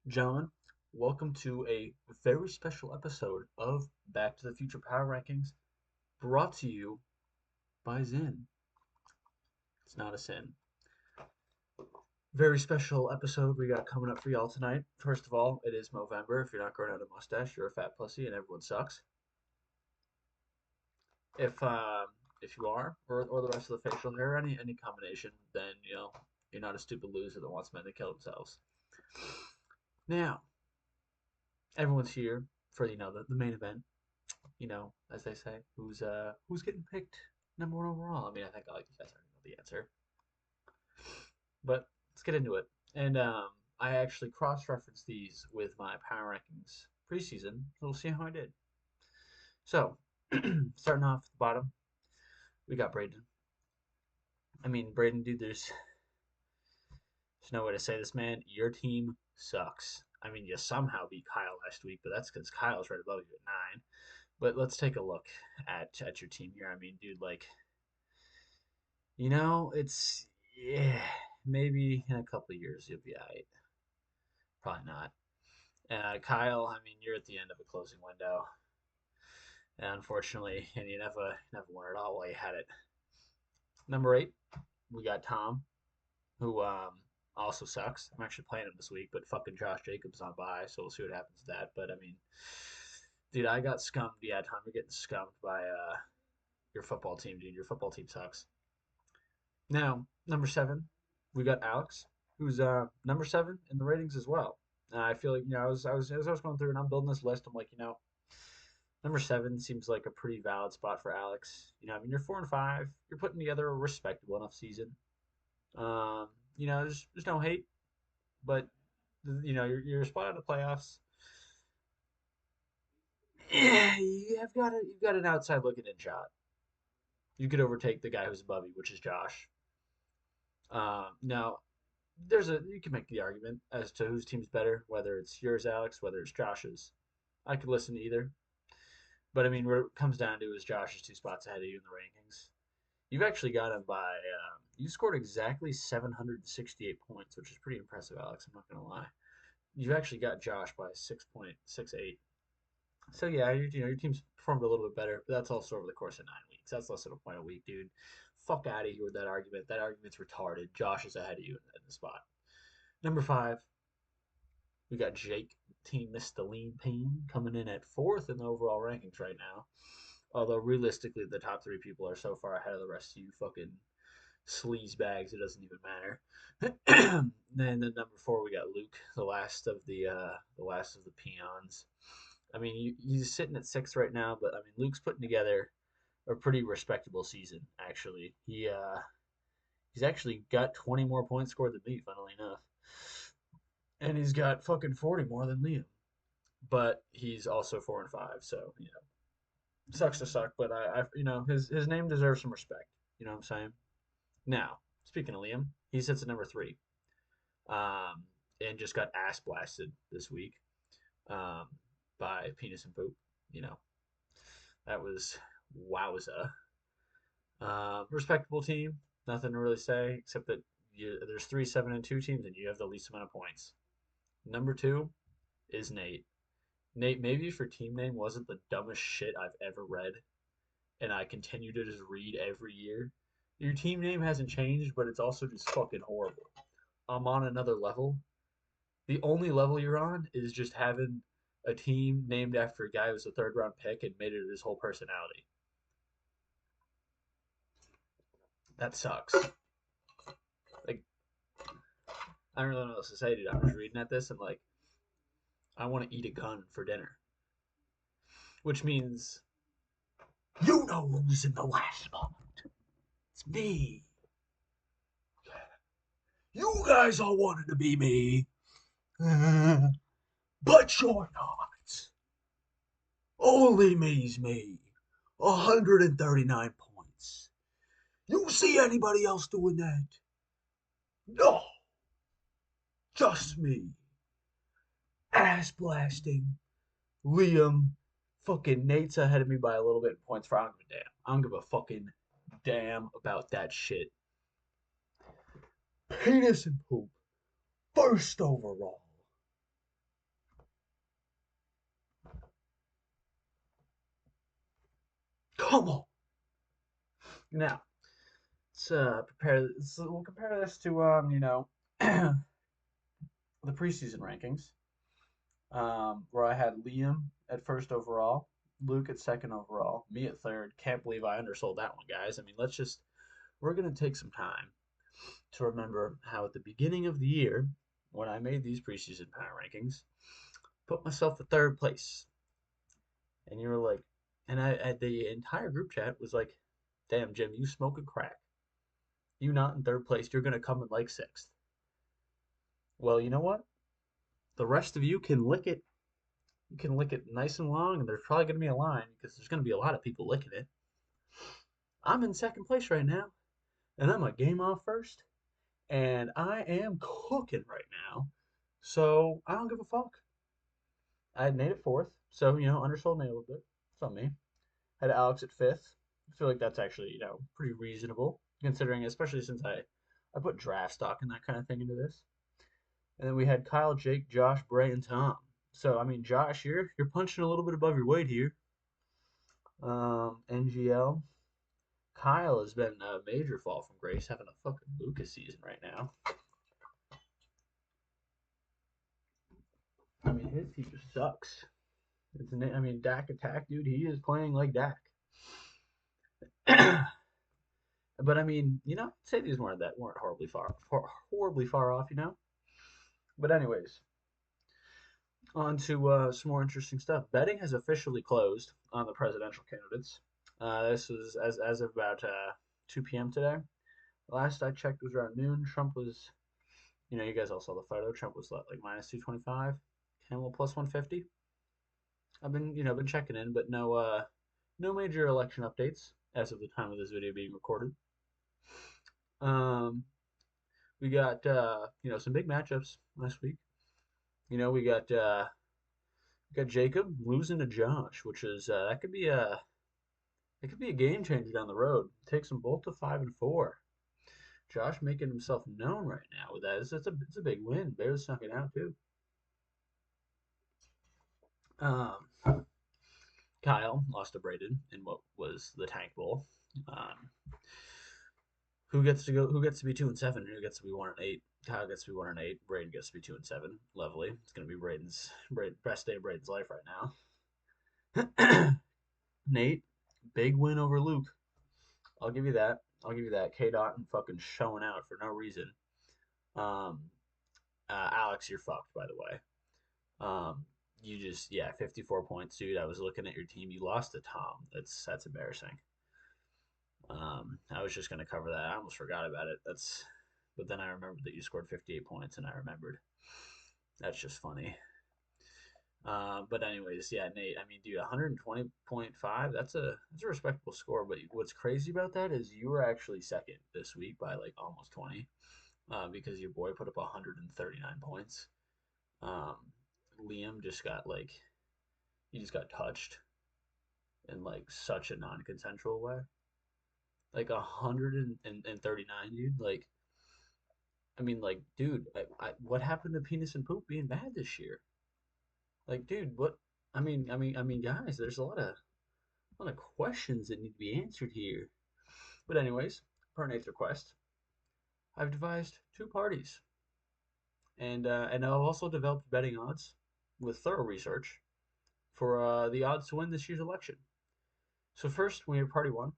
Gentlemen, welcome to a very special episode of Back to the Future Power Rankings, brought to you by Zin. It's not a sin. Very special episode we got coming up for y'all tonight. First of all, it is Movember. If you're not growing out a mustache, you're a fat pussy and everyone sucks. If if you are, or the rest of the facial hair, any combination, then you're not a stupid loser that wants men to kill themselves. Now, everyone's here for the main event. As they say, who's getting picked number one overall? I mean, I think you guys already know the answer, but let's get into it. And I actually cross-referenced these with my power rankings preseason, so we'll see how I did. So, starting off at the bottom, we got Braden. I mean, Braden, dude, there's no way to say this, man. Your team sucks. I mean, you somehow beat Kyle last week, but that's because Kyle's right above you at 9. But let's take a look at your team here. I mean, dude, like it's yeah, maybe in a couple of years you'll be all right. Probably not. Kyle, I mean, you're at the end of a closing window, and unfortunately, and you never won it all while you had it. Number 8, we got Tom, who also sucks. I'm actually playing him this week, but fucking Josh Jacobs on bye, so we'll see what happens to that. But I mean, dude, I got scummed. Yeah, Tom, you're getting scummed by your football team, dude. Your football team sucks. Now, number 7, we got Alex, who's number 7 in the ratings as well. I feel like as I was going through and I'm building this list, I'm like, number 7 seems like a pretty valid spot for Alex. I mean, you're 4-5, you're putting together a respectable enough season. Um, there's no hate, but you're a spot out of the playoffs. Yeah, you've got an outside looking in shot. You could overtake the guy who's above you, which is Josh. Now you can make the argument as to whose team's better, whether it's yours, Alex, whether it's Josh's. I could listen to either, but I mean, what it comes down to is Josh is 2 spots ahead of you in the rankings. You've actually got him by you scored exactly 768 points, which is pretty impressive, Alex. I'm not gonna lie. You've actually got Josh by 6.68. So yeah, your team's performed a little bit better, but that's also over the course of 9 weeks. That's less than a point a week, dude. Fuck out of here with that argument. That argument's retarded. Josh is ahead of you in the spot. Number 5, we got Jake, Team Mr. Lean Peen, coming in at 4th in the overall rankings right now. Although realistically, the top 3 people are so far ahead of the rest of you fucking sleaze bags, it doesn't even matter. And then number 4, we got Luke, the last of the peons. I mean, he's sitting at 6th right now, but I mean, Luke's putting together a pretty respectable season. Actually, he's actually got 20 more points scored than me, funnily enough, and he's got fucking 40 more than Liam. But he's also 4-5, so sucks to suck. But his name deserves some respect. You know what I'm saying? Now, speaking of Liam, he sits at number 3, um, and just got ass blasted this week, um, by Penis and Poop. You know that was wowza. Respectable team. Nothing to really say except that there's 3, 7, and 2 teams, and you have the least amount of points. Number 2 is Nate. Nate, maybe if your team name wasn't the dumbest shit I've ever read, and I continue to just read every year, your team name hasn't changed, but it's also just fucking horrible. I'm on another level. The only level you're on is just having a team named after a guy who's a third round pick and made it his whole personality. That sucks. Like, I don't really know what else to say, dude. I'm just reading at this and like, I want to eat a gun for dinner, which means you know who's in the last spot. It's me. You guys all wanted to be me, but you're not. Only me's me. 139 points. You see anybody else doing that? No, just me. Ass blasting. Liam. Fucking Nate's ahead of me by a little bit in points for I don't give a damn. I don't give a fucking damn about that shit. Penis and Poop. First overall. Come on. Now, we'll compare this to the preseason rankings. Where I had Liam at first overall, Luke at second overall, me at third. Can't believe I undersold that one, guys. I mean, we're going to take some time to remember how at the beginning of the year, when I made these preseason power rankings, put myself at third place. And you were like, the entire group chat was like, damn, Jim, you smoking crack. You not in third place. You're going to come in like sixth. Well, you know what? The rest of you can lick it. You can lick it nice and long, and there's probably going to be a line because there's going to be a lot of people licking it. I'm in second place right now, and I'm a game off first, and I am cooking right now. So I don't give a fuck. I had Nate at fourth, so undersold Nate a little bit. It's on me. Had Alex at fifth. I feel like that's actually pretty reasonable considering, especially since I put draft stock and that kind of thing into this. And then we had Kyle, Jake, Josh, Bray, and Tom. So I mean, Josh, you're punching a little bit above your weight here. NGL. Kyle has been a major fall from grace, having a fucking Lucas season right now. I mean, his team just sucks. I mean, Dak attack, dude. He is playing like Dak. But I mean, say these weren't horribly far off, But anyways, on to some more interesting stuff. Betting has officially closed on the presidential candidates. This was as of about 2 p.m. today. Last I checked was around noon. Trump was, you guys all saw the photo. Trump was like minus 225, Hamill plus 150. I've been checking in, but no major election updates as of the time of this video being recorded. We got some big matchups last week. We got Jacob losing to Josh, which is that could be a game changer down the road. Takes them both to 5-4. Josh making himself known right now with that. It's a big win. Bears snuck it out too. Kyle lost to Braden in what was the Tank Bowl. Who gets to go? Who gets to be 2-7? Who gets to be 1-8? Kyle gets to be 1-8. Braden gets to be 2-7. Lovely. It's gonna be Braden's best day of Braden's life right now. Nate, big win over Luke. I'll give you that. K Dot and fucking showing out for no reason. Alex, you're fucked, by the way. You just 54 points, dude. I was looking at your team. You lost to Tom. That's embarrassing. I was just gonna cover that. I almost forgot about it. But then I remembered that you scored 58 points, and I remembered. That's just funny. But anyways, Nate. I mean, dude, 120.5. That's a respectable score. But what's crazy about that is you were actually second this week by like almost 20, because your boy put up 139 points. Liam just got touched in like such a non-consensual way. Like 139, dude. Like, I mean, like, dude, what happened to penis and poop being bad this year? Like, dude, what? I mean, guys, there's a lot of questions that need to be answered here. But anyways, per Nate's request, I've devised two parties, and I've also developed betting odds with thorough research for the odds to win this year's election. So first, we have party one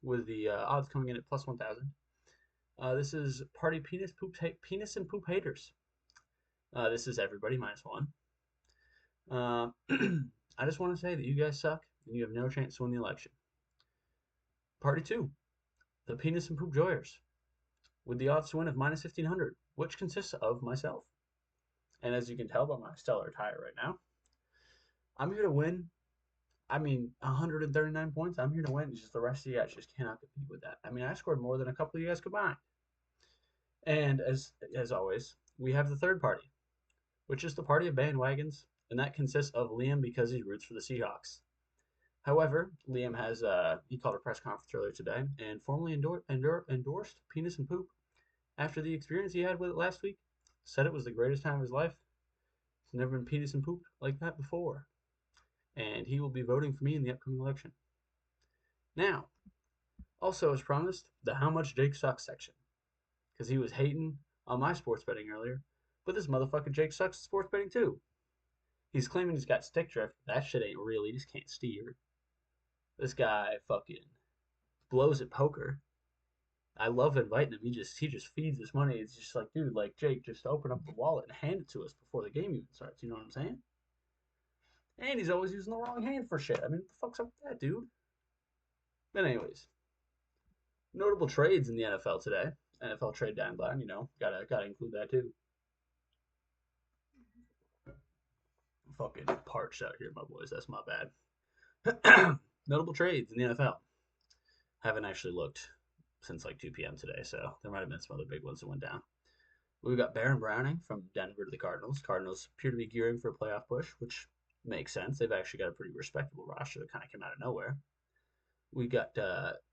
with the odds coming in at plus 1,000. This is party penis and poop haters. This is everybody minus one. I just want to say that you guys suck and you have no chance to win the election. Party two, the penis and poop joyers, with the odds to win of minus 1,500, which consists of myself. And as you can tell by my stellar attire right now, I'm here to win. I mean, 139 points. I'm here to win. It's just the rest of you guys just cannot compete with that. I mean, I scored more than a couple of you guys combined. And as always, we have the third party, which is the party of bandwagons, and that consists of Liam because he roots for the Seahawks. However, Liam has he called a press conference earlier today and formally endorsed penis and poop after the experience he had with it last week. Said it was the greatest time of his life. He's never been penis and poop like that before, and he will be voting for me in the upcoming election. Now, also as promised, the How Much Jake Sucks section. Because he was hating on my sports betting earlier, but this motherfucker Jake sucks at sports betting too. He's claiming he's got stick drift. That shit ain't real. He just can't steer. This guy fucking blows at poker. I love inviting him. He just feeds us money. It's just like, dude, like Jake, just open up the wallet and hand it to us before the game even starts. You know what I'm saying? And he's always using the wrong hand for shit. I mean, what the fuck's up with that, dude? But anyways, notable trades in the NFL today. NFL trade deadline, gotta include that too. Fucking parched out here, my boys. That's my bad. Notable trades in the NFL. Haven't actually looked since like 2 p.m. today, so there might have been some other big ones that went down. We've got Baron Browning from Denver to the Cardinals. Cardinals appear to be gearing for a playoff push, which makes sense. They've actually got a pretty respectable roster that kind of came out of nowhere. We got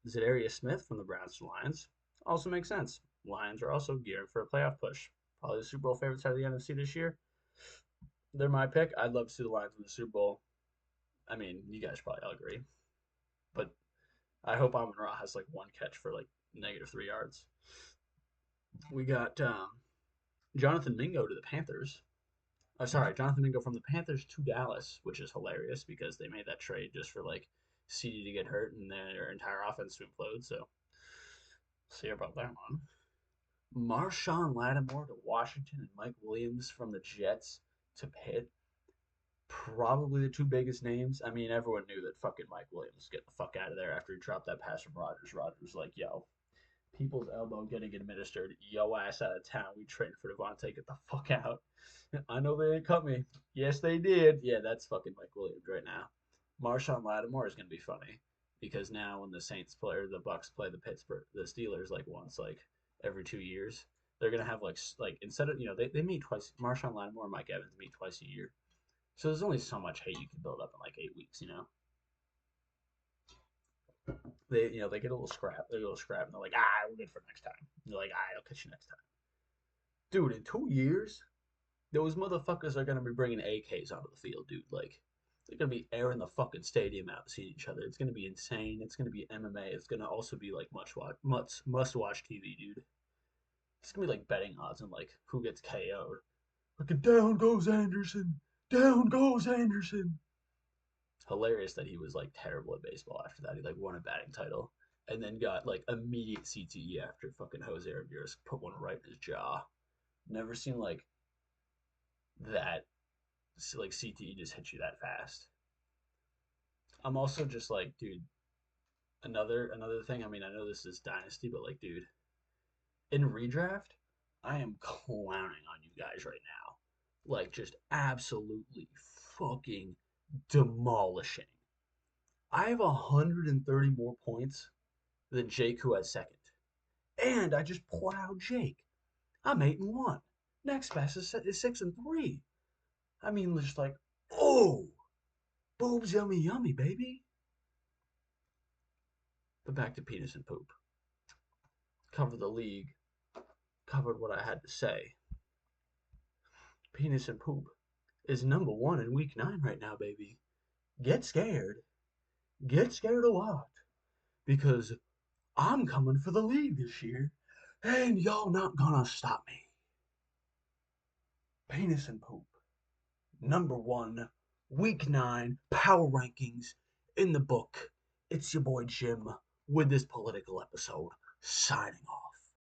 Zadarius Smith from the Browns to Lions. Also makes sense. Lions are also gearing for a playoff push. Probably the Super Bowl favorites out of the NFC this year. They're my pick. I'd love to see the Lions win the Super Bowl. I mean, you guys probably all agree. But I hope Amon Ra has like one catch for like -3 yards. We got Jonathan Mingo to the Panthers. Oh, sorry, Jonathan Mingo from the Panthers to Dallas, which is hilarious because they made that trade just for like CD to get hurt and their entire offense to implode. So, see about that one. Marshawn Lattimore to Washington and Mike Williams from the Jets to Pitt. Probably the two biggest names. I mean, everyone knew that fucking Mike Williams get the fuck out of there after he dropped that pass from Rodgers. Rodgers was like, yo, people's elbow getting administered. Yo ass out of town. We traded for Devontae. Get the fuck out. I know they didn't cut me. Yes, they did. Yeah, that's fucking Mike Williams right now. Marshawn Lattimore is gonna be funny because now when the Saints play or the Bucks play the Steelers like once like every 2 years, they're gonna have like instead of they meet twice. Marshawn Lattimore and Mike Evans meet twice a year. So there's only so much hate you can build up in like 8 weeks. They get a little scrap. They get a little scrap, and they're like, we're good for next time. And they're like, I'll catch you next time. Dude, in 2 years, those motherfuckers are gonna be bringing AKs onto the field, dude. Like, they're gonna be airing the fucking stadium out, seeing each other. It's gonna be insane. It's gonna be MMA. It's gonna also be like must watch TV, dude. It's gonna be like betting odds and like who gets KO'd. Like, down goes Anderson. Down goes Anderson. Hilarious that he was like terrible at baseball after that. He like won a batting title and then got like immediate CTE after fucking Jose Ramirez put one right in his jaw. Never seen like that. Like CTE just hits you that fast. I'm also just like, dude, another thing. I mean, I know this is dynasty, but like, dude, in redraft, I am clowning on you guys right now. Like, just absolutely fucking demolishing. I have 130 more points than Jake, who has second. And I just plowed Jake. I'm 8-1. Next best is 6-3. I mean, just like, oh, boobs yummy yummy, baby. But back to penis and poop. Covered the league. Covered what I had to say. Penis and poop is #1 in week 9 right now, baby. Get scared. Get scared a lot. Because I'm coming for the league this year. And y'all not gonna stop me. Penis and poop. #1, week 9, power rankings in the book. It's your boy Jim with this political episode, signing off.